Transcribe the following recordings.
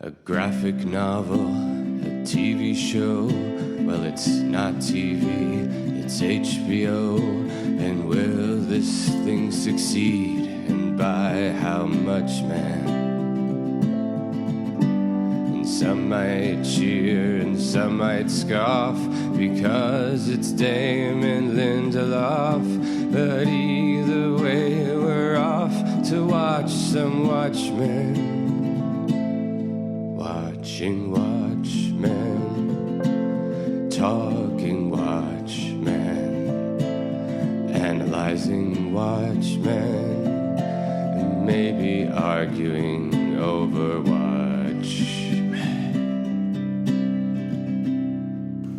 A graphic novel, a TV show. Well, it's not TV, it's HBO. And will this thing succeed? And by how much, man? And some might cheer and some might scoff because it's Damon Lindelof. But either way, we're off to watch some Watchmen. Watching Watchmen, talking Watchmen, analyzing Watchmen, and maybe arguing over Watchmen.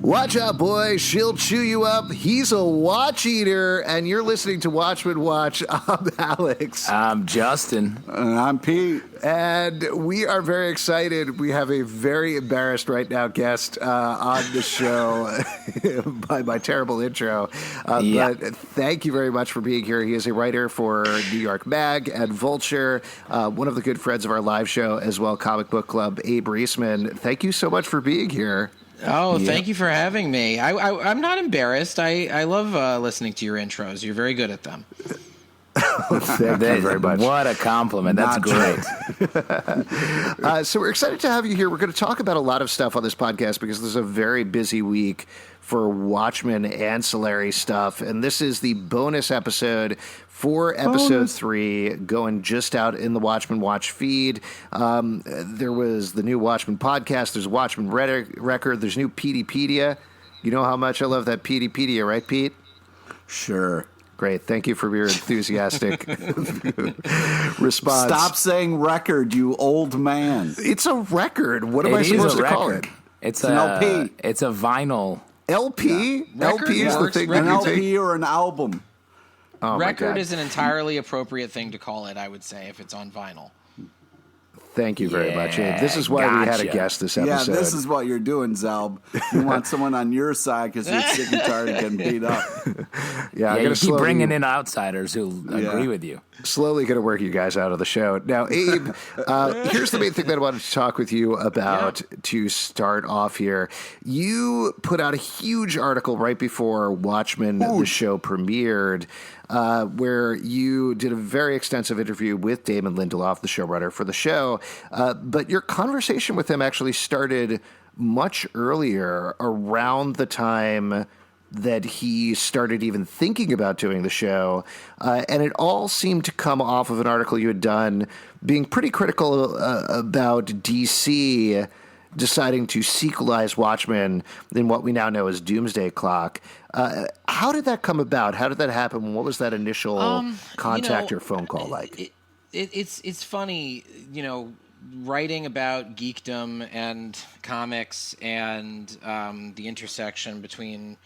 Watch out, boy. She'll chew you up. He's a watch eater, and you're listening to Watchmen Watch. I'm Alex. I'm Justin. And I'm Pete. And we are very excited. We have a very embarrassed right now guest on the show by my terrible intro. But thank you very much for being here. He is a writer for New York Mag and Vulture, one of the good friends of our live show as well, Comic Book Club, Abe Riesman. Thank you so much for being here. Oh, thank you for having me. I'm not embarrassed. I love listening to your intros. You're very good at them. Thank you very much. What a compliment. That's great. So we're excited to have you here. We're going to talk about a lot of stuff on this podcast because there's a very busy week for Watchmen ancillary stuff. And this is the bonus episode for episode 3, going just out in the Watchmen Watch feed. There was the new Watchmen podcast. There's Watchmen record. There's new Petey-pedia. You know how much I love that Petey-pedia, right, Pete? Sure. Great. Thank you for your enthusiastic response. Stop saying record, you old man. It's a record. What am I supposed to call it? It's an LP. It's a vinyl. LP? Yeah. LP is the thing. An LP or an album. Oh, Record is an entirely appropriate thing to call it, I would say, if it's on vinyl. Thank you very much, Abe. This is why we had a guest this episode. Yeah, this is what you're doing, Zalb. You want someone on your side because you're sick and tired of getting beat up. Yeah, you keep bringing in outsiders who agree with you. Slowly going to work you guys out of the show. Now, Abe, here's the main thing that I wanted to talk with you about to start off here. You put out a huge article right before Watchmen, the show, premiered, where you did a very extensive interview with Damon Lindelof, the showrunner for the show. But your conversation with him actually started much earlier, around the time that he started even thinking about doing the show. And it all seemed to come off of an article you had done being pretty critical about DC deciding to sequelize Watchmen in what we now know as Doomsday Clock. How did that come about? How did that happen? What was that initial contact or phone call like? It's funny, writing about geekdom and comics and the intersection between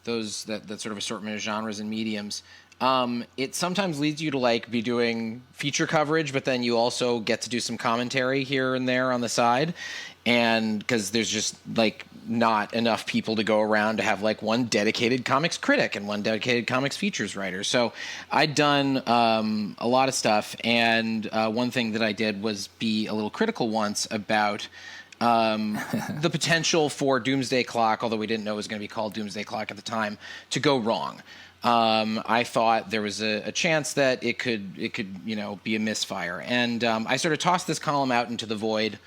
those that sort of assortment of genres and mediums. It sometimes leads you to be doing feature coverage, but then you also get to do some commentary here and there on the side. And because there's just not enough people to go around to have one dedicated comics critic and one dedicated comics features writer. So I'd done a lot of stuff. And one thing that I did was be a little critical once about the potential for Doomsday Clock, although we didn't know it was going to be called Doomsday Clock at the time, to go wrong. I thought there was a chance that it could be a misfire. And I sort of tossed this column out into the void.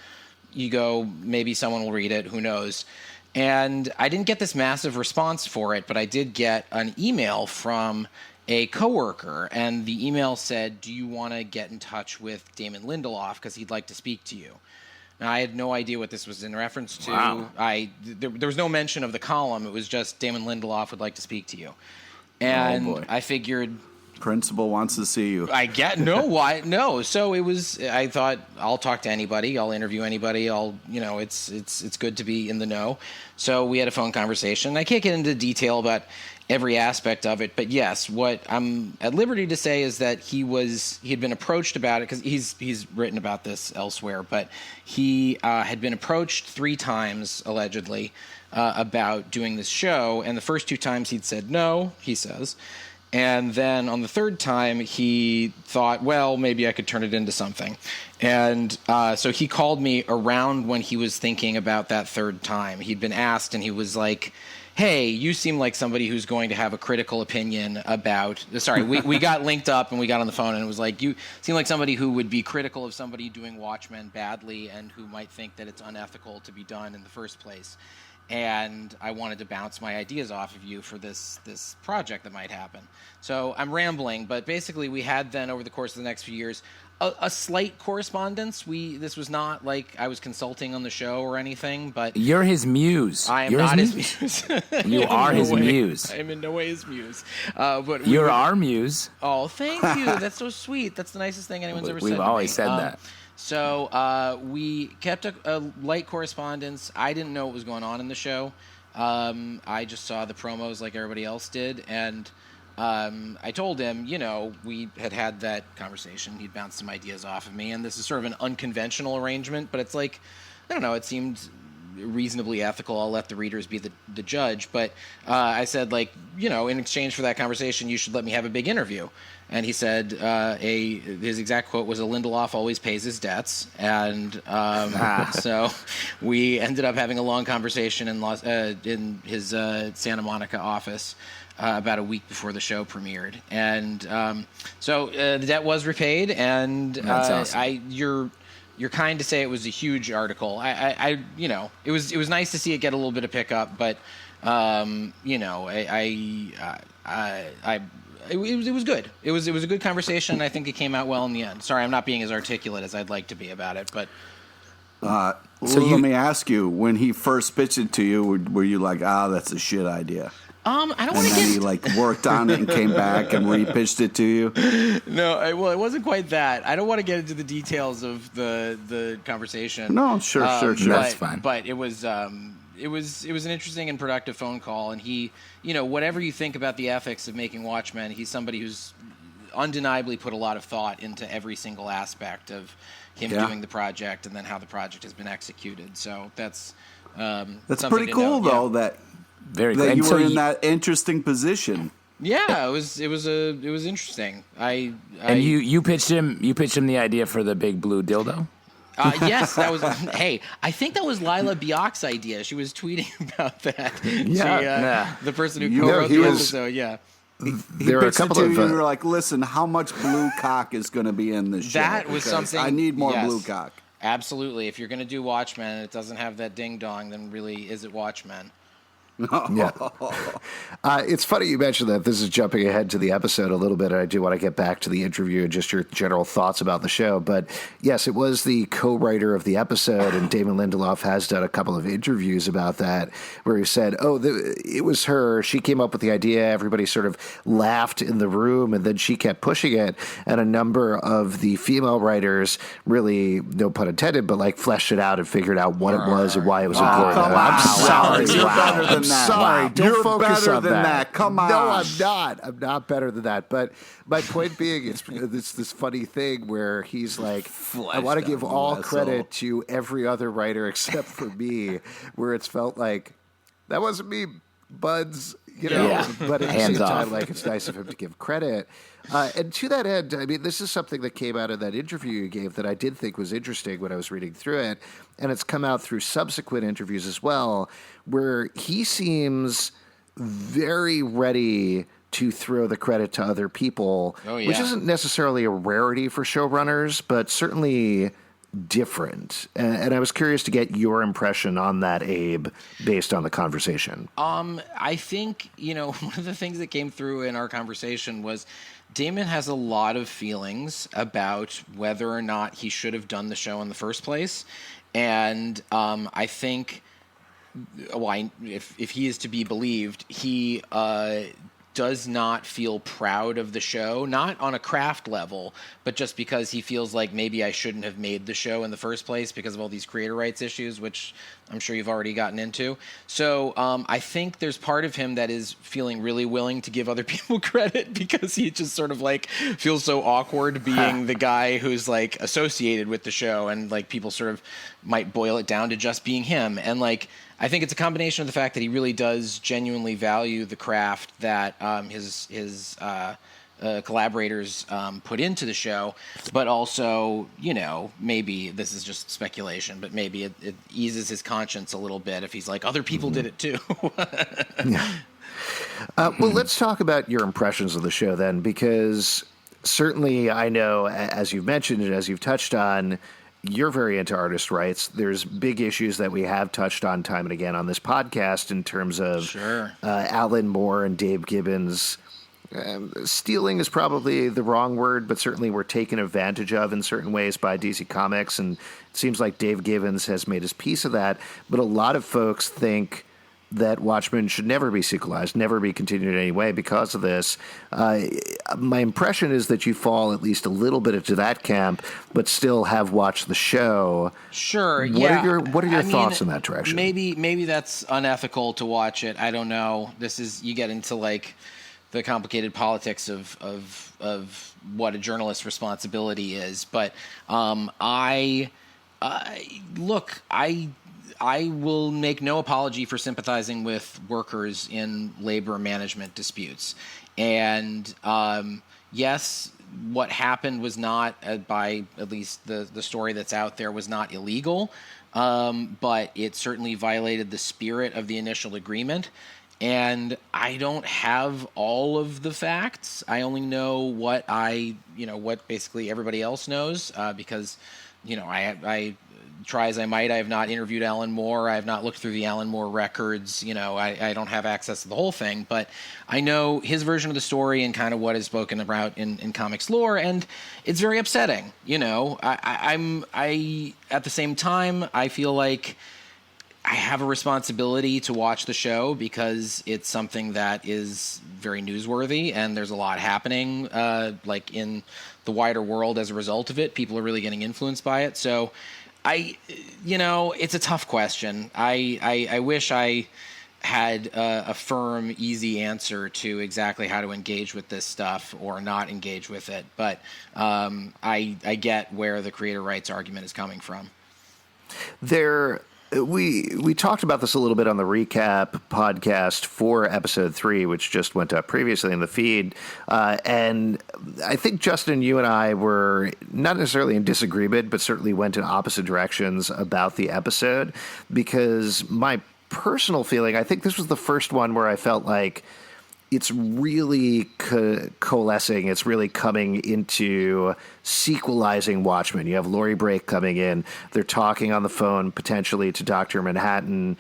You go, maybe someone will read it, who knows. And I didn't get this massive response for it, but I did get an email from a coworker, and the email said, "Do you want to get in touch with Damon Lindelof because he'd like to speak to you?" Now, I had no idea what this was in reference to. Wow. There was no mention of the column. It was just Damon Lindelof would like to speak to you. And I figured, Principal wants to see you. I get why no. So it was. I thought I'll talk to anybody. I'll interview anybody. It's good to be in the know. So we had a phone conversation. I can't get into detail about every aspect of it, but yes, what I'm at liberty to say is that he had been approached about it because he's written about this elsewhere. But he had been approached 3 times allegedly about doing this show, and the first 2 times he'd said no. He says. And then on the third time, he thought, well, maybe I could turn it into something. And so he called me around when he was thinking about that third time. He'd been asked, and he was like, hey, you seem like somebody who's going to have a critical opinion about... Sorry, we got linked up and we got on the phone, and it was like, you seem like somebody who would be critical of somebody doing Watchmen badly and who might think that it's unethical to be done in the first place. And I wanted to bounce my ideas off of you for this project that might happen. So I'm rambling, but basically we had then, over the course of the next few years, a slight correspondence. This was not like I was consulting on the show or anything, but... You're his muse. I am You're not his muse. You are his muse. I am in no way his muse. But You're our muse. Oh, thank you. That's so sweet. That's the nicest thing anyone's ever said to me. We've always said that. So we kept a light correspondence. I didn't know what was going on in the show. I just saw the promos like everybody else did, and I told him, we had that conversation. He'd bounced some ideas off of me, and this is sort of an unconventional arrangement, but it's like, I don't know, it seemed reasonably ethical. I'll let the readers be the judge. But I said, in exchange for that conversation, you should let me have a big interview. And he said his exact quote was, "A Lindelof always pays his debts." And so we ended up having a long conversation in his Santa Monica office about a week before the show premiered. And so the debt was repaid. And that's awesome. You're kind to say it was a huge article. It was nice to see it get a little bit of pickup, but It was good. It was a good conversation. I think it came out well in the end. Sorry, I'm not being as articulate as I'd like to be about it, but let me ask you: when he first pitched it to you, were you like, that's a shit idea"? I don't want to And then he worked on it and came back and re-pitched it to you. No, it wasn't quite that. I don't want to get into the details of the conversation. No, sure. That's fine. But it was an interesting and productive phone call, and he, whatever you think about the ethics of making Watchmen, he's somebody who's undeniably put a lot of thought into every single aspect of him doing the project and then how the project has been executed. So that's pretty cool, though. That you were in that interesting position. Yeah, it was interesting. You pitched him the idea for the big blue dildo? Yes, that was. Hey, I think that was Lila Biak's idea. She was tweeting about that. The person who co-wrote the episode. Yeah. There are a couple of. You were like, listen, how much blue cock is going to be in this show? That was something. I need more blue cock. Absolutely. If you're going to do Watchmen and it doesn't have that ding dong, then really, is it Watchmen? Yeah. It's funny you mentioned that. This is jumping ahead to the episode a little bit, and I do want to get back to the interview and just your general thoughts about the show. But yes, it was the co-writer of the episode, and Damon Lindelof has done a couple of interviews about that, where he said, it was her. She came up with the idea. Everybody sort of laughed in the room, and then she kept pushing it. And a number of the female writers really, no pun intended, but fleshed it out and figured out what it was and why it was important. I'm sorry. You're better than that. Sorry, wow. don't You're focus better on than that. Come on. No, I'm not. I'm not better than that. But my point being, it's this funny thing where he's like, I want to give all credit to every other writer except for me, where it's felt like, that wasn't me, buds. But at the same time, it's nice of him to give credit. And to that end, I mean, this is something that came out of that interview you gave that I did think was interesting when I was reading through it. And it's come out through subsequent interviews as well, where he seems very ready to throw the credit to other people, which isn't necessarily a rarity for showrunners, but certainly different. And I was curious to get your impression on that, Abe, based on the conversation. I think, one of the things that came through in our conversation was Damon has a lot of feelings about whether or not he should have done the show in the first place. And I think, if he is to be believed, he does not feel proud of the show, not on a craft level, but just because he feels like maybe I shouldn't have made the show in the first place because of all these creator rights issues, which I'm sure you've already gotten into. So I think there's part of him that is feeling really willing to give other people credit because he just sort of feels so awkward being the guy who's associated with the show, and people sort of might boil it down to just being him. And I think it's a combination of the fact that he really does genuinely value the craft that his collaborators put into the show, but also, maybe this is just speculation, but maybe it eases his conscience a little bit if he's like, other people did it too. Yeah. Well, let's talk about your impressions of the show then, because certainly I know, as you've mentioned and as you've touched on, you're very into artist rights. There's big issues that we have touched on time and again on this podcast in terms of Alan Moore and Dave Gibbons. Stealing is probably the wrong word, but certainly we're taken advantage of in certain ways by DC Comics, and it seems like Dave Gibbons has made his piece of that. But a lot of folks think that Watchmen should never be sequelized, never be continued in any way because of this. My impression is that you fall at least a little bit into that camp, but still have watched the show. Sure, What are your thoughts in that direction? Maybe that's unethical to watch it. I don't know. You get into like the complicated politics of what a journalist's responsibility is. But I will make no apology for sympathizing with workers in labor management disputes. And yes, what happened was not, by at least the story that's out there, was not illegal, but it certainly violated the spirit of the initial agreement. And I don't have all of the facts. I only know what what basically everybody else knows, because I try as I might, I have not interviewed Alan Moore. I have not looked through the Alan Moore records. I don't have access to the whole thing, but I know his version of the story and kind of what is spoken about in comics lore, and it's very upsetting. I at the same time, I feel like I have a responsibility to watch the show because it's something that is very newsworthy, and there's a lot happening, like in the wider world as a result of it. People are really getting influenced by it. So it's a tough question. I wish I had a firm, easy answer to exactly how to engage with this stuff or not engage with it. But I get where the creator rights argument is coming from. We talked about this a little bit on the recap podcast for episode 3, which just went up previously in the feed. And I think, Justin, you and I were not necessarily in disagreement, but certainly went in opposite directions about the episode, because my personal feeling, I think this was the first one where I felt like it's really coalescing. It's really coming into sequelizing Watchmen. You have Laurie Brake coming in. They're talking on the phone potentially to Dr. Manhattan.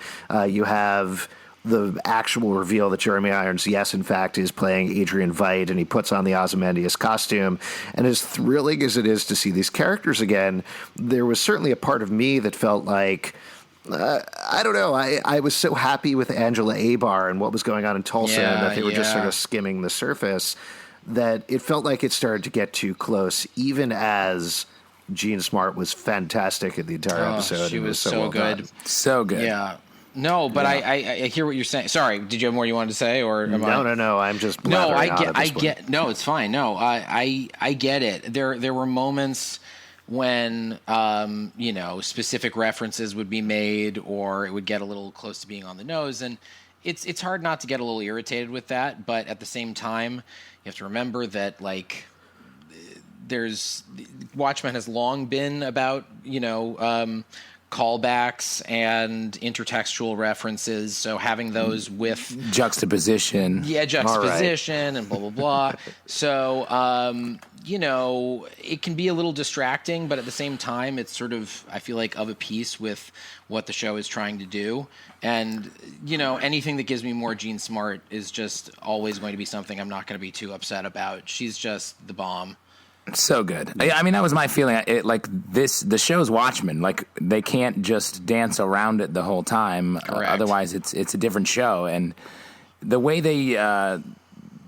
You have the actual reveal that Jeremy Irons, yes, in fact, is playing Adrian Veidt, and he puts on the Ozymandias costume. And as thrilling as it is to see these characters again, there was certainly a part of me that felt like, I don't know. I was so happy with Angela Abar and what was going on in Tulsa, and that they were just sort of skimming the surface, that it felt like it started to get too close, even as Jean Smart was fantastic in the entire episode. She was so well good. done. So good. Yeah. No, but I hear what you're saying. Sorry, did you have more you wanted to say, or No. I'm just No, it's fine. No, I get it. There were moments when specific references would be made, or it would get a little close to being on the nose, and it's hard not to get a little irritated with that. But at the same time, you have to remember that Watchmen has long been about callbacks and intertextual references, so having those with juxtaposition, and blah blah blah. So it can be a little distracting, but at the same time, it's sort of, I feel like, of a piece with what the show is trying to do. And anything that gives me more Jean Smart is just always going to be something I'm not going to be too upset about. She's just the bomb. So good. I mean, that was my feeling. The show's Watchmen. Like, they can't just dance around it the whole time. Otherwise, it's a different show. And the way they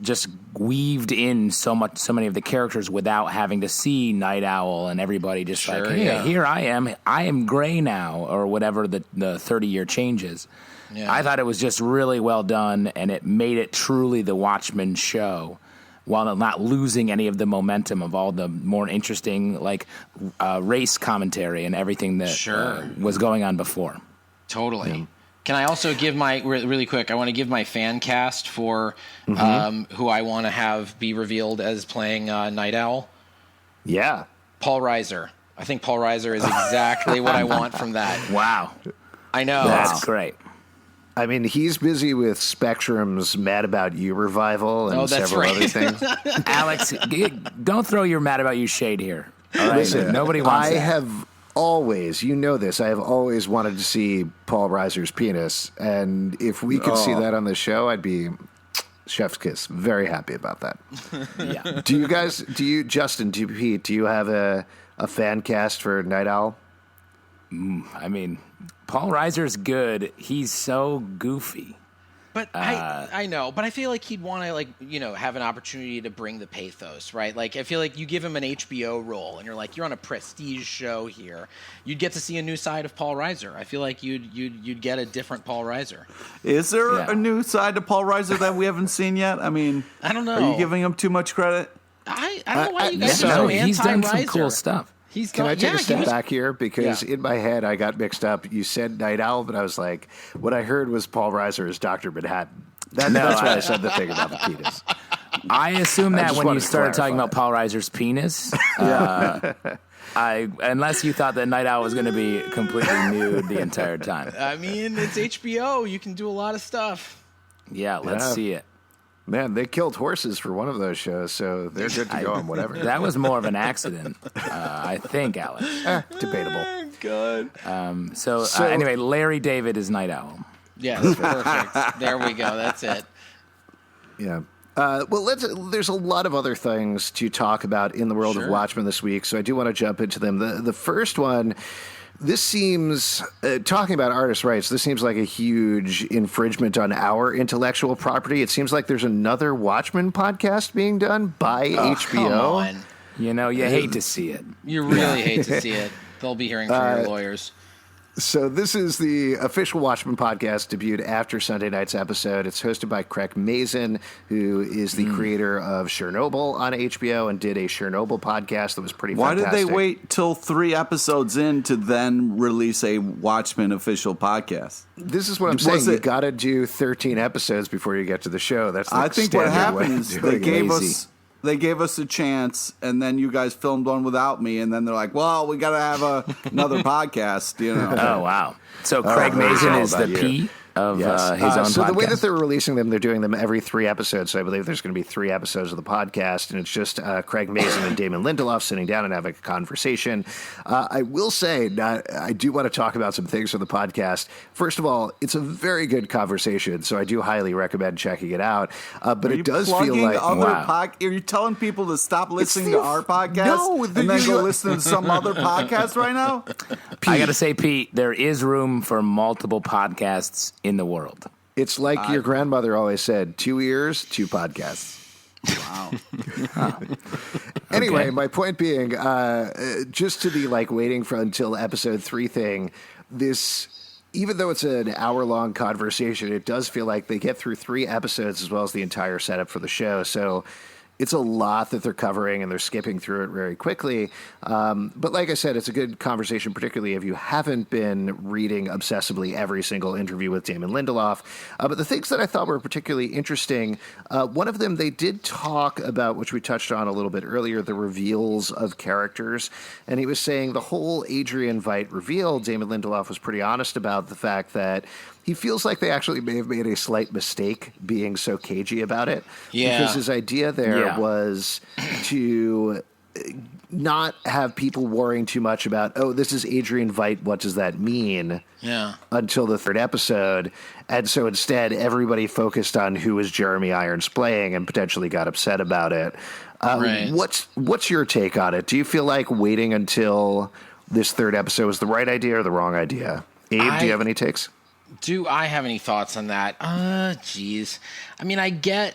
just weaved in so many of the characters without having to see Night Owl and everybody just here I am gray now, or whatever the 30-year change is. Yeah. I thought it was just really well done, and it made it truly the Watchmen show, while not losing any of the momentum of all the more interesting race commentary and everything that was going on before. Totally. Can I also give my really quick? I want to give my fan cast for who I want to have be revealed as playing Night Owl. Yeah, Paul Reiser. I think Paul Reiser is exactly what I want from that. Wow. I know. That's great. I mean, he's busy with Spectrum's Mad About You revival and several other things. Alex, don't throw your Mad About You shade here. All right? Listen, nobody wants I that. have always, you know this, I have always wanted to see Paul Reiser's penis. And if we could see that on the show, I'd be chef's kiss. Very happy about that. Yeah. Justin, Pete, do you have a fan cast for Night Owl? I mean, Paul Reiser's good. He's so goofy. But I know, but I feel like he'd want to have an opportunity to bring the pathos, right? Like I feel like you give him an HBO role and you're like, you're on a prestige show here. You'd get to see a new side of Paul Reiser. I feel like you'd get a different Paul Reiser. Is there a new side to Paul Reiser that we haven't seen yet? I mean, I don't know. Are you giving him too much credit? I don't know why you guys are No, so he's done anti-Reiser. some cool stuff. Can I take a step back here? Because in my head, I got mixed up. You said Night Owl, but I was like, what I heard was Paul Reiser as Dr. Manhattan. That's why I said the thing about the penis. I assume that when you started talking clarify about Paul Reiser's penis, unless you thought that Night Owl was going to be completely nude the entire time. I mean, it's HBO. You can do a lot of stuff. Yeah, let's see it. Man, they killed horses for one of those shows, so they're good to go on whatever. That was more of an accident, I think, Alex. Debatable. God. So anyway, Larry David is Night Owl. Yeah, that's perfect. There we go. That's it. Yeah. There's a lot of other things to talk about in the world of Watchmen this week, so I do want to jump into them. The first one, this seems, talking about artist rights, this seems like a huge infringement on our intellectual property. It seems like there's another Watchmen podcast being done by HBO. Come on. You know, you hate to see it. You really hate to see it. They'll be hearing from your lawyers. So this is the official Watchmen podcast, debuted after Sunday night's episode. It's hosted by Craig Mazin, who is the creator of Chernobyl on HBO and did a Chernobyl podcast that was pretty fantastic. Why did they wait till 3 episodes in to then release a Watchmen official podcast? This is what I'm saying. You got to do 13 episodes before you get to the show. That's the I think what happened is they gave us. They gave us a chance, and then you guys filmed one without me, and then they're like, well, we got to have another podcast, you know. Oh, wow. So Craig Mazin is the P of his own podcast. So the way that they're releasing them, they're doing them every 3 episodes. So I believe there's going to be 3 episodes of the podcast, and it's just Craig Mazin and Damon Lindelof sitting down and having a conversation. I will say, I do want to talk about some things for the podcast. First of all, it's a very good conversation, so I do highly recommend checking it out. But it does feel like are you telling people to stop listening to our podcast? No, and then go listen to some other podcast right now? Pete. I got to say, Pete, there is room for multiple podcasts in the world. It's like your grandmother always said, 2 ears, 2 podcasts. Wow. Anyway, my point being, just to be waiting for until episode 3 thing, this, even though it's an hour-long conversation, it does feel like they get through 3 episodes as well as the entire setup for the show. So it's a lot that they're covering, and they're skipping through it very quickly. But like I said, it's a good conversation, particularly if you haven't been reading obsessively every single interview with Damon Lindelof. But the things that I thought were particularly interesting, one of them, they did talk about, which we touched on a little bit earlier, the reveals of characters. And he was saying the whole Adrian Veidt reveal, Damon Lindelof was pretty honest about the fact that he feels like they actually may have made a slight mistake being so cagey about it. Yeah. Because his idea there was to not have people worrying too much about, oh, this is Adrian Veidt, what does that mean? Yeah. Until the 3rd episode. And so instead, everybody focused on who was Jeremy Irons playing and potentially got upset about it. Right. What's your take on it? Do you feel like waiting until this 3rd episode was the right idea or the wrong idea? Abe, do you have any takes? Do I have any thoughts on that? Geez. I mean, I get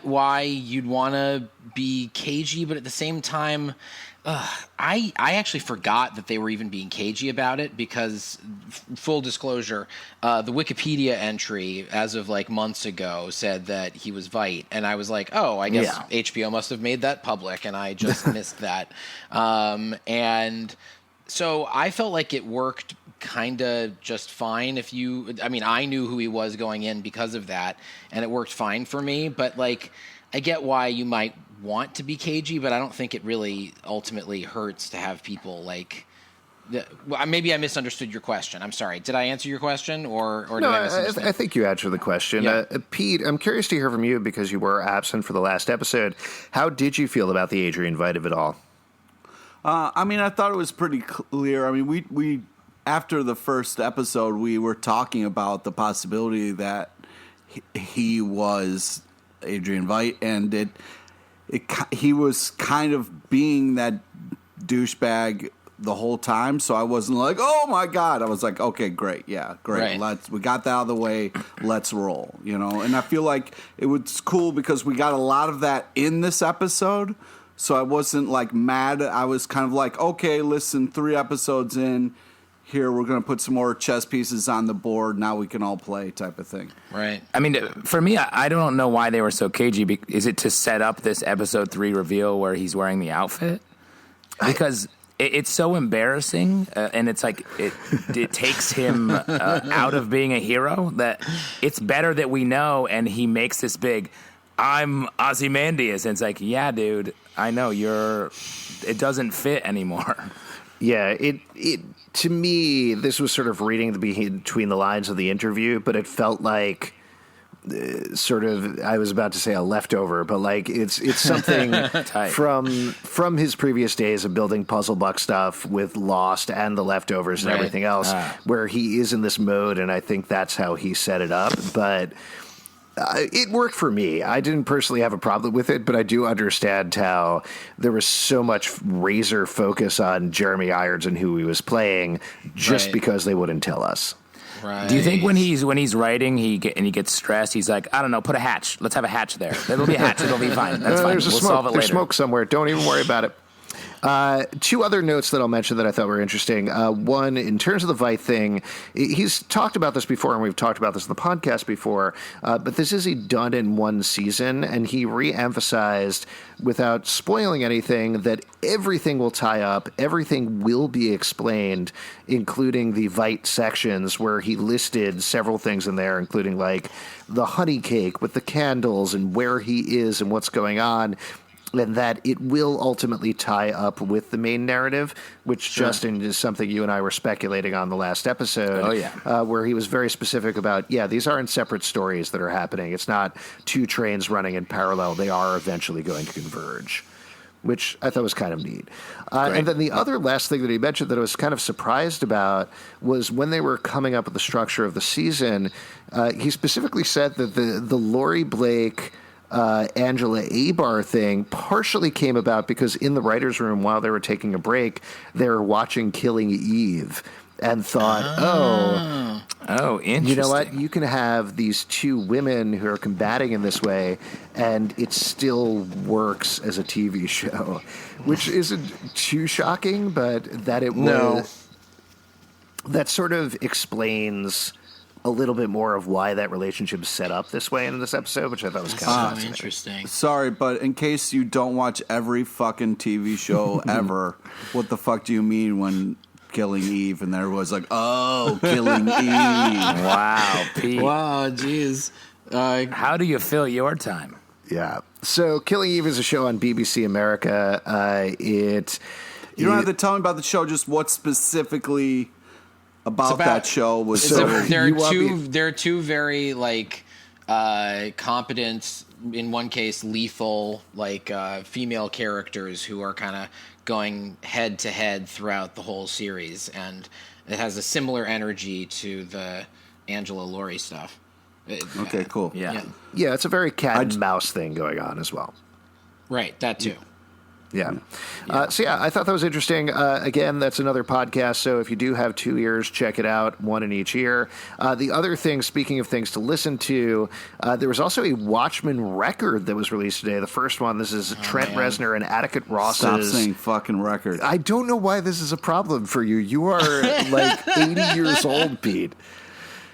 why you'd want to be cagey, but at the same time, I actually forgot that they were even being cagey about it because, full disclosure, the Wikipedia entry as of months ago said that he was Veidt, and I was like, oh, I guess HBO must have made that public, and I just missed that. And so I felt like it worked kind of just fine I knew who he was going in because of that, and it worked fine for me. But like, I get why you might want to be cagey, but I don't think it really ultimately hurts to have people like. Maybe I misunderstood your question. I'm sorry. Did I answer your question, or did I misunderstand? I think you answered the question. Yeah. Pete, I'm curious to hear from you because you were absent for the last episode. How did you feel about the Adrian Veidt of it all? I thought it was pretty clear. I mean, we after the first episode, we were talking about the possibility that he was Adrian Veidt, and he was kind of being that douchebag the whole time, so I wasn't like, oh my god. I was like, okay, great, yeah, great. Right. We got that out of the way. Let's roll, And I feel like it was cool because we got a lot of that in this episode. So I wasn't like mad. I was kind of like, okay, listen, 3 episodes in, here we're going to put some more chess pieces on the board. Now we can all play, type of thing. Right. I mean, for me, I don't know why they were so cagey. Is it to set up this episode 3 reveal where he's wearing the outfit? Because it's so embarrassing, and it's like it takes him out of being a hero, that it's better that we know, and he makes this big, I'm Ozymandias, and it's like, yeah, dude, I know, it doesn't fit anymore. Yeah, it to me, this was sort of reading between the lines of the interview, but it felt like sort of, I was about to say a leftover, but like it's something from his previous days of building puzzle buck stuff with Lost and The Leftovers and everything else, where he is in this mode, and I think that's how he set it up. But it worked for me. I didn't personally have a problem with it, but I do understand how there was so much razor focus on Jeremy Irons and who he was playing just because they wouldn't tell us. Right. Do you think when he's writing, he gets stressed, he's like, I don't know, put a hatch. Let's have a hatch there. There'll be a hatch. It'll be fine. That's fine. We'll solve it later. There's smoke somewhere. Don't even worry about it. 2 other notes that I'll mention that I thought were interesting. One, in terms of the Veidt thing, he's talked about this before, and we've talked about this in the podcast before, but this is done in 1 season, and he re-emphasized, without spoiling anything, that everything will tie up, everything will be explained, including the Veidt sections, where he listed several things in there, including like the honey cake with the candles and where he is and what's going on. And that it will ultimately tie up with the main narrative, which, Justin, is something you and I were speculating on the last episode. Oh, yeah. Where he was very specific about, these aren't separate stories that are happening. It's not 2 trains running in parallel. They are eventually going to converge, which I thought was kind of neat. And then the other last thing that he mentioned that I was kind of surprised about was when they were coming up with the structure of the season, he specifically said that the Laurie Blake Angela Abar thing partially came about because in the writer's room, while they were taking a break, they were watching Killing Eve and thought, interesting. You know what? You can have these 2 women who are combating in this way, and it still works as a TV show, which isn't too shocking, but that it was. That sort of explains a little bit more of why that relationship is set up this way in this episode, which I thought was kind of fascinating. Interesting. Sorry, but in case you don't watch every fucking TV show ever, what the fuck do you mean when Killing Eve? And there was like, Killing Eve. Wow, Pete. Wow, jeez. How do you fill your time? Yeah. So Killing Eve is a show on BBC America. You don't have to tell me about the show, just what specifically about that show was there are two very like competent, in one case lethal, like female characters who are kind of going head to head throughout the whole series, and it has a similar energy to the Angela Laurie stuff. Okay, cool. Yeah, it's a very cat and mouse thing going on as well. Right, that too. Yeah. I thought that was interesting. Again, that's another podcast, so if you do have 2 ears, check it out, 1 in each ear. The other thing, speaking of things to listen to, there was also a Watchmen record that was released today. The first one, this is Trent Reznor and Atticus Ross's... Stop saying fucking record. I don't know why this is a problem for you. You are like 80 years old, Pete.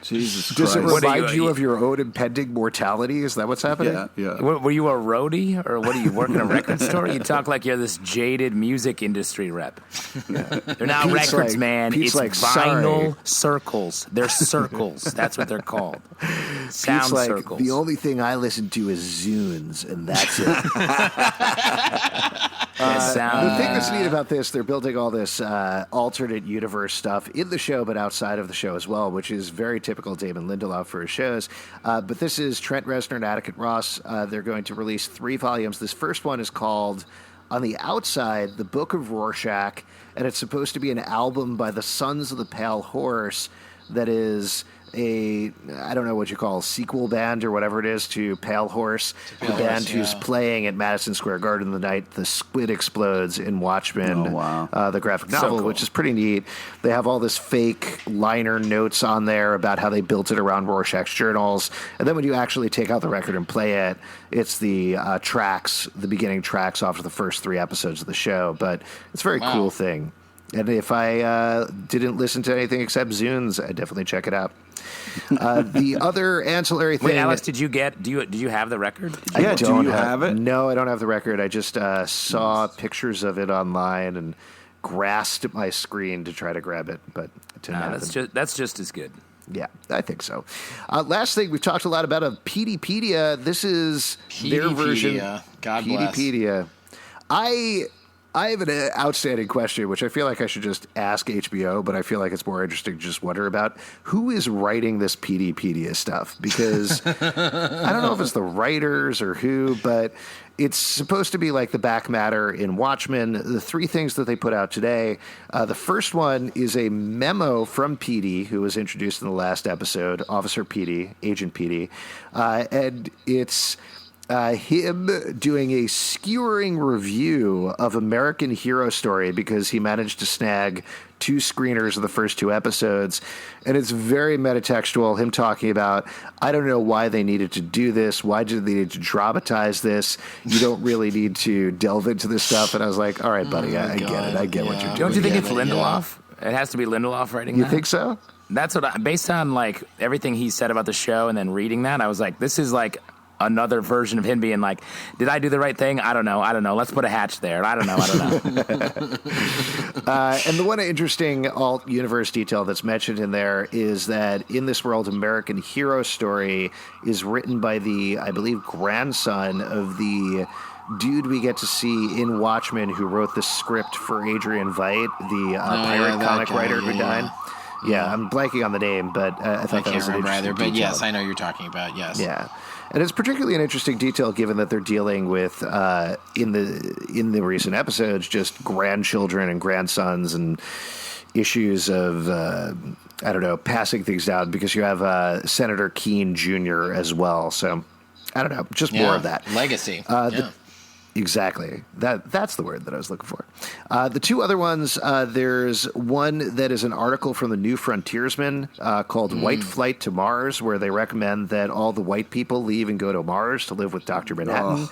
Jesus Christ. Does it remind you of your own impending mortality? Is that what's happening? Yeah. Were you a roadie, or what? Do you work in a record store? You talk like you're this jaded music industry rep. They're not Pete's records, like- man. Pete's It's like, vinyl sorry. circles. They're circles. That's what they're called. Sound Pete's like, circles. the only thing I listen to is Zunes, and that's it. The thing that's neat about this, they're building all this alternate universe stuff in the show, but outside of the show as well, which is very typical Damon Lindelof for his shows. But this is Trent Reznor and Atticus Ross. They're going to release 3 volumes. This first one is called On the Outside, The Book of Rorschach, and it's supposed to be an album by the Sons of the Pale Horse that is I don't know what you call a sequel band or whatever it is to Pale Horse, the band who's playing at Madison Square Garden the night the squid explodes in Watchmen, the graphic novel, which is pretty neat. They have all this fake liner notes on there about how they built it around Rorschach's journals, and then when you actually take out the record and play it, it's the tracks, the beginning tracks off of the first 3 episodes of the show. But it's a very cool thing. And if I didn't listen to anything except Zunes, I'd definitely check it out. The other ancillary thing. Wait, Alex, did you have the record? Do you have it? No, I don't have the record. I just saw pictures of it online and grasped my screen to try to grab it, but it didn't happen. That's just as good. Yeah, I think so. Last thing, we've talked a lot about a Petey-pedia. This is their version. God bless. Petey-pedia. I have an outstanding question, which I feel like I should just ask HBO, but I feel like it's more interesting to just wonder about. Who is writing this Petey-pedia stuff? Because I don't know if it's the writers or who, but it's supposed to be like the back matter in Watchmen. The 3 things that they put out today, the first one is a memo from Petey, who was introduced in the last episode, Officer Petey, Agent Petey, and it's him doing a skewering review of American Hero Story because he managed to snag 2 screeners of the first 2 episodes. And it's very metatextual, him talking about, I don't know why they needed to do this. Why did they need to dramatize this? You don't really need to delve into this stuff. And I was like, all right, buddy, I get it. I get what you're doing. Don't you think it's Lindelof? It has to be Lindelof writing that? You think so? That's what based on like everything he said about the show and then reading that, I was like, this is like another version of him being like, did I do the right thing? I don't know. Let's put a hatch there. I don't know. And the one interesting alt-universe detail that's mentioned in there is that in this world, American Hero Story is written by the, I believe, grandson of the dude we get to see in Watchmen who wrote the script for Adrian Veidt, the pirate comic writer who died. Yeah, I'm blanking on the name, but I thought that was an interesting detail. But yes, I know you're talking about, yes. Yeah. And it's particularly an interesting detail given that they're dealing with, in the recent episodes, just grandchildren and grandsons and issues of, I don't know, passing things down because you have Senator Keene Jr. as well. So, I don't know, just more of that. Legacy. Exactly. That's the word that I was looking for. The 2 other ones, there's one that is an article from the New Frontiersman called White Flight to Mars, where they recommend that all the white people leave and go to Mars to live with Dr. Manhattan.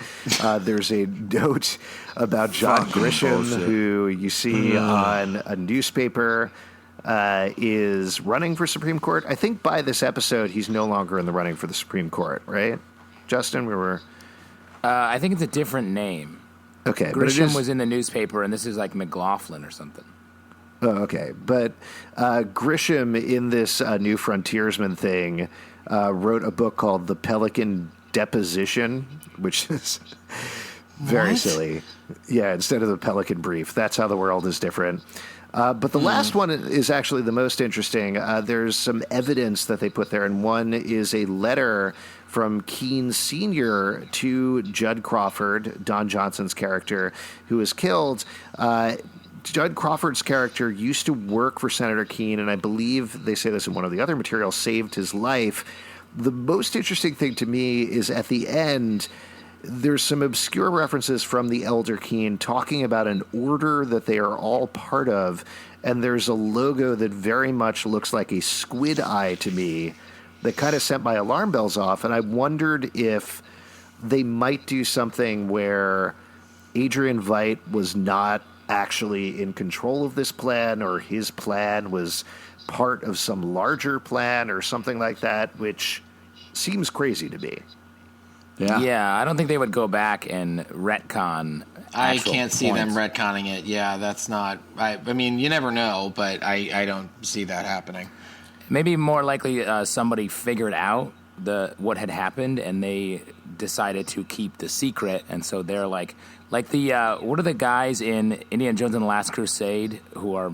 There's a note about John Grisham, who you see on a newspaper, is running for Supreme Court. I think by this episode, he's no longer in the running for the Supreme Court, right? Justin, we were... I think it's a different name. Okay. Grisham was in the newspaper, and this is like McLaughlin or something. Oh, okay. But Grisham, in this New Frontiersman thing, wrote a book called The Pelican Deposition, which is very silly. Yeah, instead of The Pelican Brief. That's how the world is different. But the last one is actually the most interesting. There's some evidence that they put there, and one is a letter from Keene Sr. to Judd Crawford, Don Johnson's character, who was killed. Judd Crawford's character used to work for Senator Keene, and I believe they say this in one of the other materials, saved his life. The most interesting thing to me is at the end, there's some obscure references from the Elder Keene talking about an order that they are all part of, and there's a logo that very much looks like a squid eye to me that kind of set my alarm bells off, and I wondered if they might do something where Adrian Veidt was not actually in control of this plan, or his plan was part of some larger plan or something like that, which seems crazy to me. Yeah, I don't think they would go back and retcon. I can't see them points. retconning it. Yeah, that's not. I mean, you never know, but I don't see that happening. Maybe more likely somebody figured out what had happened and they decided to keep the secret, and so they're like the what are the guys in Indiana Jones and the Last Crusade who are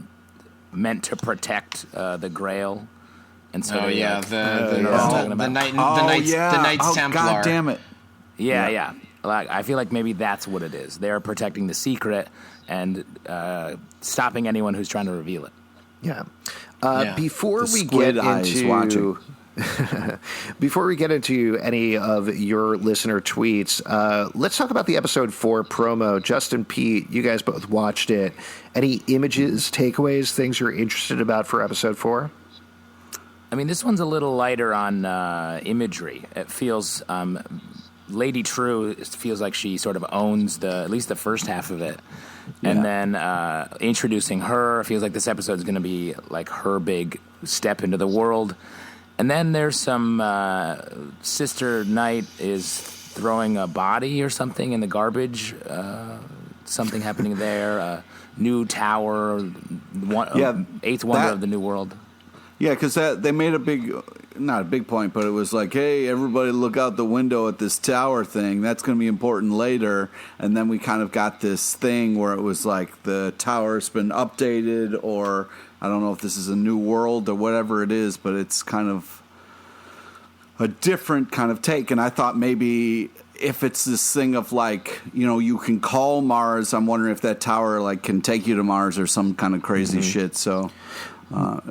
meant to protect the Grail? And so the Knights Templar. God damn it! Yeah. Like, I feel like maybe that's what it is. They're protecting the secret and stopping anyone who's trying to reveal it. Yeah. Before The we squid get eye is into watching. before we get into any of your listener tweets, let's talk about the episode 4 promo. Justin, Pete, you guys both watched it. Any images, takeaways, things you're interested about for episode 4? I mean, this one's a little lighter on imagery. It feels Lady True feels like she sort of owns at least the first half of it. And then introducing her, feels like this episode is going to be like her big step into the world. And then there's some Sister Knight is throwing a body or something in the garbage. Something happening there. New tower, eighth wonder of the New World. Yeah, because they made not a big point, but it was like, hey, everybody look out the window at this tower thing. That's going to be important later. And then we kind of got this thing where it was like the tower's been updated, or I don't know if this is a new world or whatever it is, but it's kind of a different kind of take. And I thought maybe if it's this thing of like, you can call Mars, I'm wondering if that tower like can take you to Mars or some kind of crazy shit. So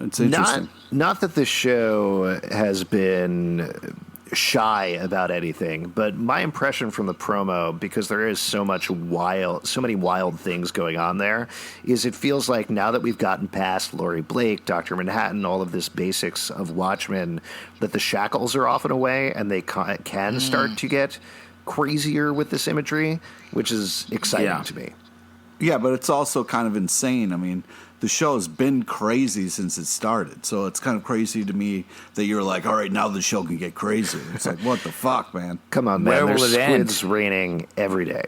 it's interesting. Not that the show has been shy about anything, but my impression from the promo, because there is so many wild things going on there, is it feels like now that we've gotten past Laurie Blake, Dr. Manhattan, all of this basics of Watchmen, that the shackles are off and away and they can start to get crazier with this imagery, which is exciting to me. Yeah, but it's also kind of insane. I mean, the show's been crazy since it started, so it's kind of crazy to me that you're like, all right, now the show can get crazier. It's like, what the fuck, man? Come on, man. Where There's will it end? squids raining every day.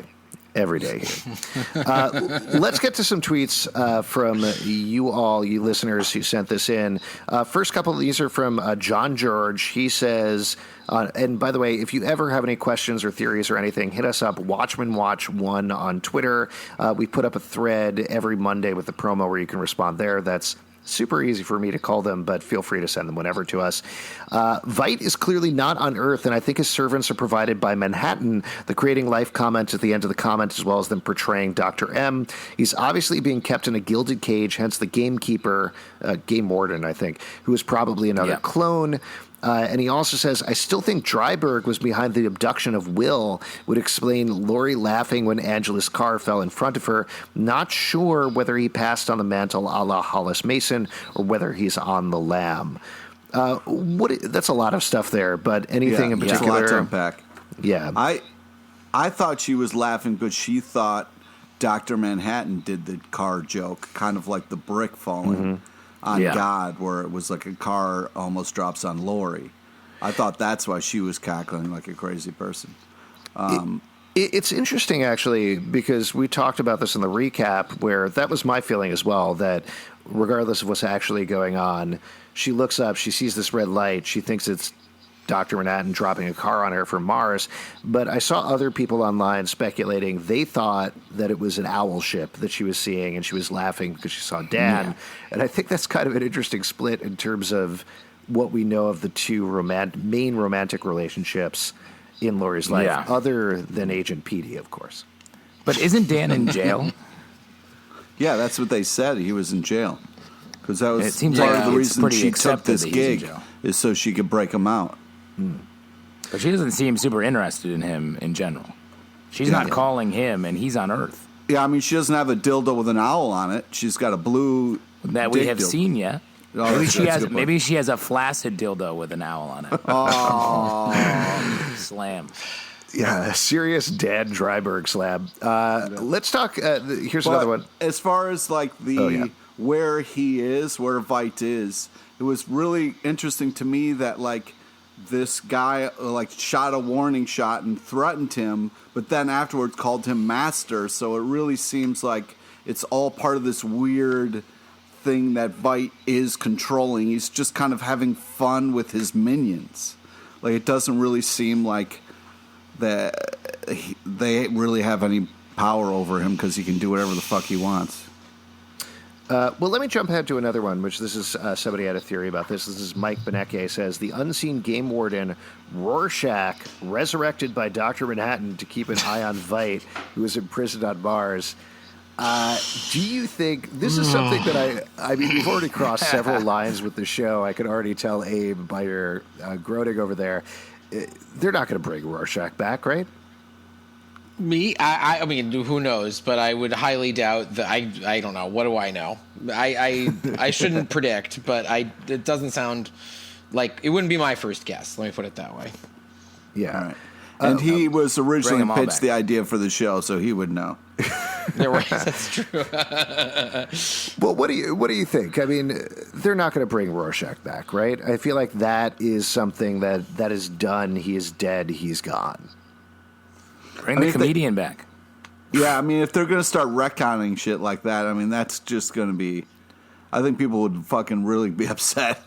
Every day here. Let's get to some tweets from you listeners who sent this in. First couple of these are from John George. He says, and by the way, if you ever have any questions or theories or anything, hit us up, WatchmenWatch1 on Twitter. We put up a thread every Monday with the promo where you can respond there. That's super easy for me to call them, but feel free to send them whenever to us. Veidt is clearly not on Earth, and I think his servants are provided by Manhattan. The creating life comment at the end of the comment, as well as them portraying Dr. M. He's obviously being kept in a gilded cage, hence the gamekeeper, Game Warden, I think, who is probably another clone. And he also says, I still think Dryberg was behind the abduction of Will, would explain Laurie laughing when Angela's car fell in front of her. Not sure whether he passed on the mantle a la Hollis Mason or whether he's on the lam. That's a lot of stuff there, but anything in particular? A lot to unpack. Yeah. I thought she was laughing, but she thought Dr. Manhattan did the car joke, kind of like the brick falling. On God, where it was like a car almost drops on Laurie. I thought that's why she was cackling like a crazy person. It's interesting, actually, because we talked about this in the recap, where that was my feeling as well, that regardless of what's actually going on, she looks up, she sees this red light, she thinks it's Dr. Manhattan dropping a car on her from Mars, but I saw other people online speculating they thought that it was an owl ship that she was seeing, and she was laughing because she saw Dan. And I think that's kind of an interesting split in terms of what we know of the two main romantic relationships in Laurie's life, other than Agent Petey, of course. But isn't Dan in jail? Yeah, that's what they said. He was in jail. Because that was seems part like of the it's reason pretty she took accepted this that he's in gig, jail. is so she could break him out. But she doesn't seem super interested in him in general. She's not calling him, and he's on Earth. Yeah, I mean, she doesn't have a dildo with an owl on it. She's got a blue that we have dildo. seen yet. Oh, maybe she has a flaccid dildo with an owl on it. Oh, slam. Yeah, serious Dan Dryberg slab. Let's talk. Here's another one. As far as like the where he is, where Veidt is, it was really interesting to me that, like, this guy, like, shot a warning shot and threatened him, but then afterwards called him master. So it really seems like it's all part of this weird thing that Veidt is controlling. He's just kind of having fun with his minions. Like, it doesn't really seem like that they really have any power over him because he can do whatever the fuck he wants. Well, let me jump ahead to another one, which this is somebody had a theory about this. This is Mike Benecke says, the unseen game warden Rorschach resurrected by Dr. Manhattan to keep an eye on Veidt, who is imprisoned on Mars. Do you think this is something that I mean, we've already crossed several lines with the show. I can already tell Abe by your groaning over there. They're not going to bring Rorschach back, right? Me? I mean, who knows? But I would highly doubt that. I don't know. What do I know? I shouldn't predict, but it doesn't sound like it wouldn't be my first guess. Let me put it that way. Yeah. All right. And he was originally all pitched back. the idea for the show, so he would know. Yeah, right. That's true. Well, what do you think? I mean, they're not going to bring Rorschach back, right? I feel like that is something that is done. He is dead. He's gone. Bring the comedian back. Yeah, I mean, if they're going to start retconning shit like that, I mean, that's just going to be... I think people would fucking really be upset.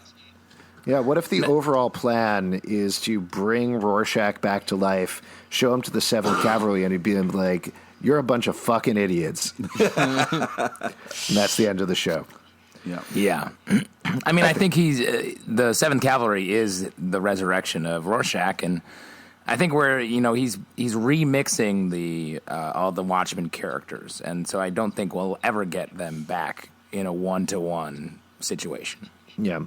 Yeah, what if the overall plan is to bring Rorschach back to life, show him to the 7th Cavalry, and he'd be like, you're a bunch of fucking idiots. And that's the end of the show. Yeah. I mean, I think he's the 7th Cavalry is the resurrection of Rorschach, and I think he's remixing the all the Watchmen characters, and so I don't think we'll ever get them back in a 1-to-1 situation. Yeah.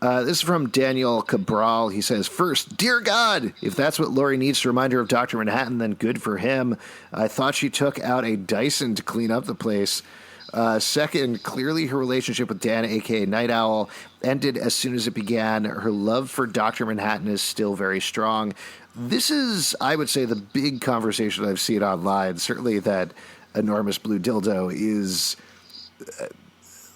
This is from Daniel Cabral. He says, first, dear God, if that's what Laurie needs to remind her of Dr. Manhattan, then good for him. I thought she took out a Dyson to clean up the place. Second, clearly her relationship with Dan, a.k.a. Night Owl, ended as soon as it began. Her love for Dr. Manhattan is still very strong. This is, I would say, the big conversation I've seen online. Certainly that enormous blue dildo is...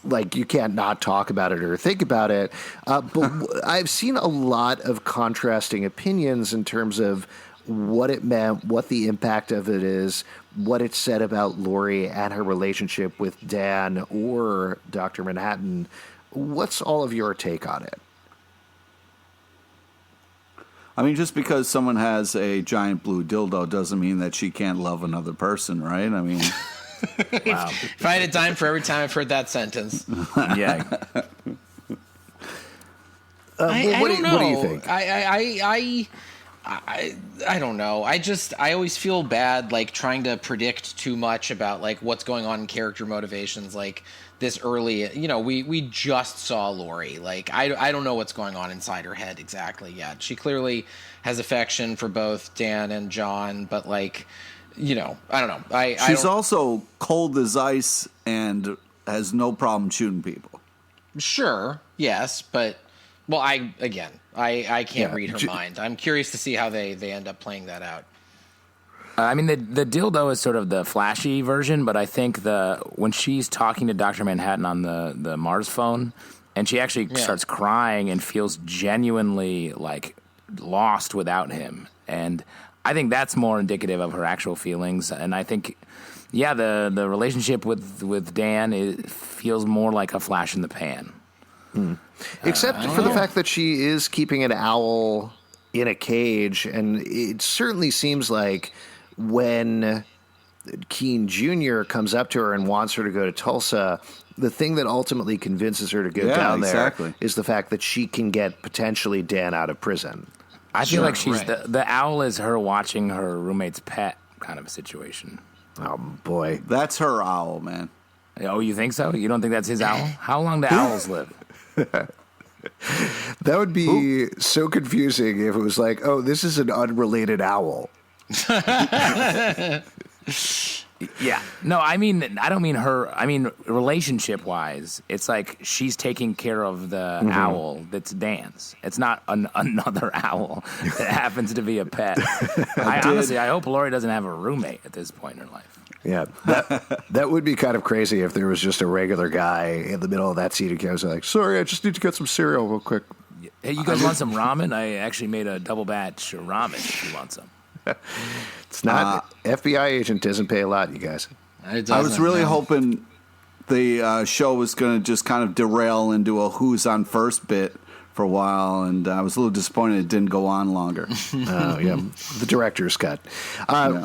like, you can't not talk about it or think about it. But I've seen a lot of contrasting opinions in terms of what it meant, what the impact of it is, what it said about Laurie and her relationship with Dan or Dr. Manhattan. What's all of your take on it? I mean, just because someone has a giant blue dildo doesn't mean that she can't love another person, right? I mean... Wow. If I had a dime for every time I've heard that sentence. Yeah. What do you think? I don't know. I always feel bad, like, trying to predict too much about, like, what's going on in character motivations, like, this early. You know, we just saw Laurie. Like, I don't know what's going on inside her head exactly yet. She clearly has affection for both Dan and John, but, like... You know, I don't know. She's also cold as ice and has no problem shooting people. Sure, yes, but I can't read her mind. I'm curious to see how they end up playing that out. I mean, the dildo is sort of the flashy version, but I think when she's talking to Dr. Manhattan on the Mars phone, and she actually starts crying and feels genuinely like lost without him, and I think that's more indicative of her actual feelings, and I think, the relationship with Dan feels more like a flash in the pan. Except for the fact that she is keeping an owl in a cage, and it certainly seems like when Keene Jr. comes up to her and wants her to go to Tulsa, the thing that ultimately convinces her to go down there is the fact that she can get potentially Dan out of prison. I feel like she's the owl is her watching her roommate's pet kind of a situation. Oh, boy. That's her owl, man. Oh, you think so? You don't think that's his owl? How long do owls live? That would be so confusing if it was like, oh, this is an unrelated owl. Yeah. No, I don't mean her. I mean, relationship-wise, it's like she's taking care of the owl that's Dan's. It's not another owl that happens to be a pet. Honestly, I hope Laurie doesn't have a roommate at this point in her life. Yeah, that would be kind of crazy if there was just a regular guy in the middle of that scene who goes like, "Sorry, I just need to get some cereal real quick." Hey, you guys want some ramen? I actually made a double batch of ramen if you want some. It's not FBI agent doesn't pay a lot, you guys. I was really hoping the show was going to just kind of derail into a who's on first bit for a while, and I was a little disappointed it didn't go on longer. Oh, yeah. The director's cut.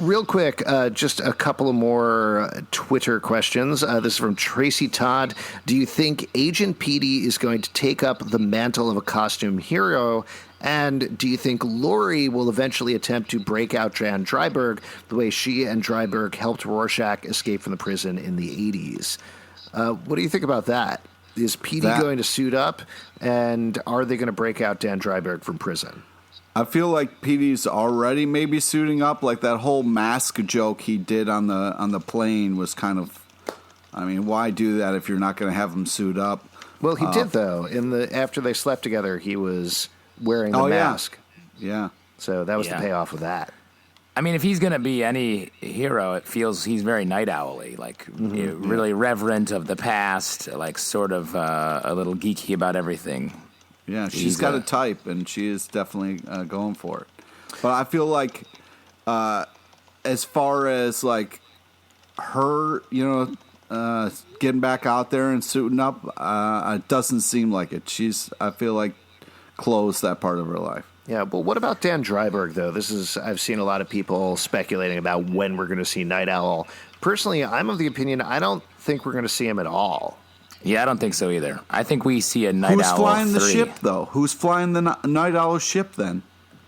Real quick, just a couple of more Twitter questions. This is from Tracy Todd. Do you think Agent Petey is going to take up the mantle of a costume hero? And do you think Laurie will eventually attempt to break out Jan Dryberg the way she and Dryberg helped Rorschach escape from the prison in the 80s? What do you think about that? Is Petey going to suit up, and are they going to break out Dan Dryberg from prison? I feel like Petey's already maybe suiting up. Like that whole mask joke he did on the plane was kind of, I mean, why do that if you're not going to have him suit up? Well, he did though. After they slept together, he was wearing the mask. Yeah. So that was the payoff of that. I mean, if he's going to be any hero, it feels he's very Night Owl-y, like really reverent of the past, like sort of a little geeky about everything. Yeah, she's got a type, and she is definitely going for it. But I feel like as far as like her, getting back out there and suiting up, it doesn't seem like it. I feel like, closed that part of her life. Yeah, well, what about Dan Dryberg, though? I've seen a lot of people speculating about when we're going to see Night Owl. Personally, I'm of the opinion I don't think we're going to see him at all. Yeah, I don't think so either. I think we see a Night Owl 3. Who's flying the ship, though? Who's flying the Night Owl ship, then?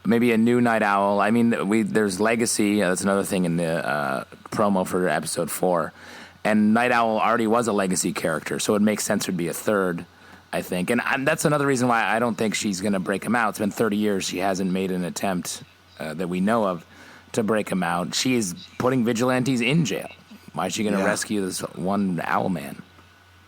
Maybe a new Night Owl. I mean, there's Legacy. That's another thing in the promo for episode 4. And Night Owl already was a Legacy character, so it makes sense there'd be a third, I think. And that's another reason why I don't think she's going to break him out. It's been 30 years. She hasn't made an attempt that we know of to break him out. She is putting vigilantes in jail. Why is she going to rescue this one owl man?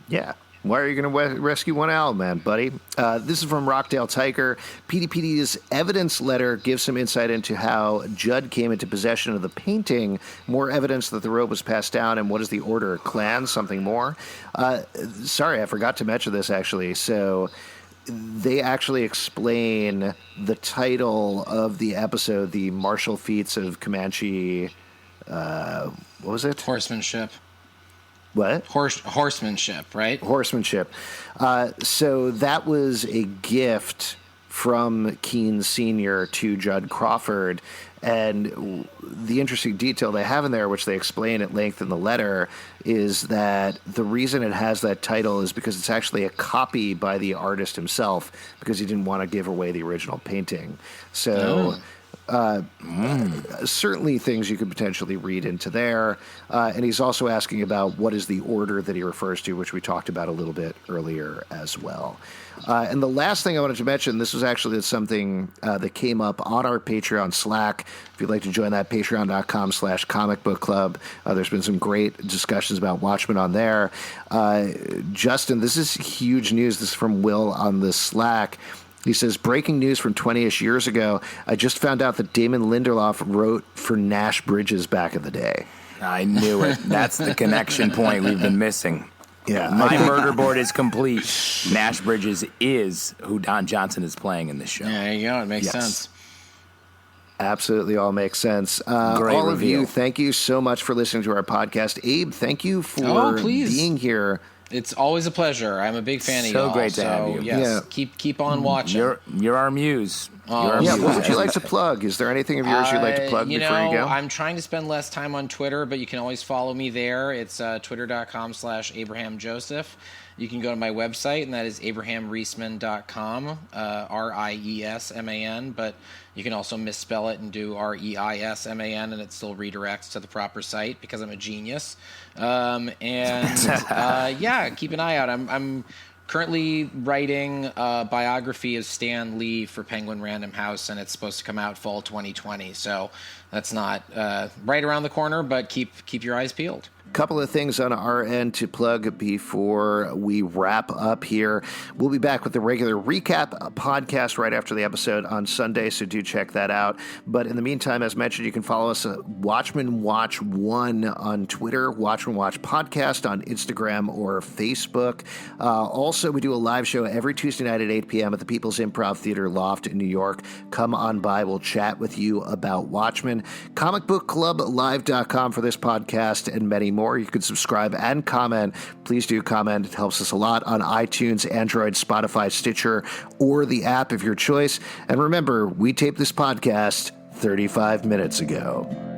Yeah. Why are you going to rescue one owl man, buddy? This is from Rockdale Tiger. Petey-pedia's evidence letter gives some insight into how Judd came into possession of the painting, more evidence that the robe was passed down, and what is the order? Clan? Something more? Sorry, I forgot to mention this, actually. So they actually explain the title of the episode, the martial feats of Comanche... what was it? Horsemanship. What? Horsemanship, right? Horsemanship. So that was a gift from Keene Sr. to Judd Crawford. And the interesting detail they have in there, which they explain at length in the letter, is that the reason it has that title is because it's actually a copy by the artist himself, because he didn't want to give away the original painting. So... certainly things you could potentially read into there. And he's also asking about what is the order that he refers to, which we talked about a little bit earlier as well. And the last thing I wanted to mention, this was actually something that came up on our Patreon Slack. If you'd like to join that, patreon.com/comic book club. There's been some great discussions about Watchmen on there. Justin, this is huge news. This is from Will on the Slack. He says, breaking news from 20-ish years ago. I just found out that Damon Lindelof wrote for Nash Bridges back in the day. I knew it. That's the connection point we've been missing. Yeah, My murder board is complete. Nash Bridges is who Don Johnson is playing in this show. Yeah, there you go. It makes sense. Absolutely all makes sense. All reveal. Of you, thank you so much for listening to our podcast. Abe, thank you for being here. It's always a pleasure. I'm a big fan of y'all. So great to have you. Yes, keep on watching. You're our muse. What would you like to plug? Is there anything of yours you'd like to plug before you go? I'm trying to spend less time on Twitter, but you can always follow me there. It's twitter.com/Abraham Joseph. You can go to my website, and that is abrahamriesman.com, Riesman, but you can also misspell it and do Reisman, and it still redirects to the proper site because I'm a genius. Keep an eye out. I'm currently writing a biography of Stan Lee for Penguin Random House, and it's supposed to come out fall 2020. So that's not right around the corner, but keep your eyes peeled. Couple of things on our end to plug before we wrap up here. We'll be back with the regular recap podcast right after the episode on Sunday, so do check that out. But in the meantime, as mentioned, you can follow us at Watchmen Watch 1 on Twitter, Watchmen Watch Podcast on Instagram or Facebook. Also, we do a live show every Tuesday night at 8 p.m. at the People's Improv Theater Loft in New York. Come on by. We'll chat with you about Watchmen. Comicbookclublive.com for this podcast and many more. You can subscribe and comment. Please do comment. It helps us a lot on iTunes, Android, Spotify, Stitcher, or the app of your choice. And remember, we taped this podcast 35 minutes ago.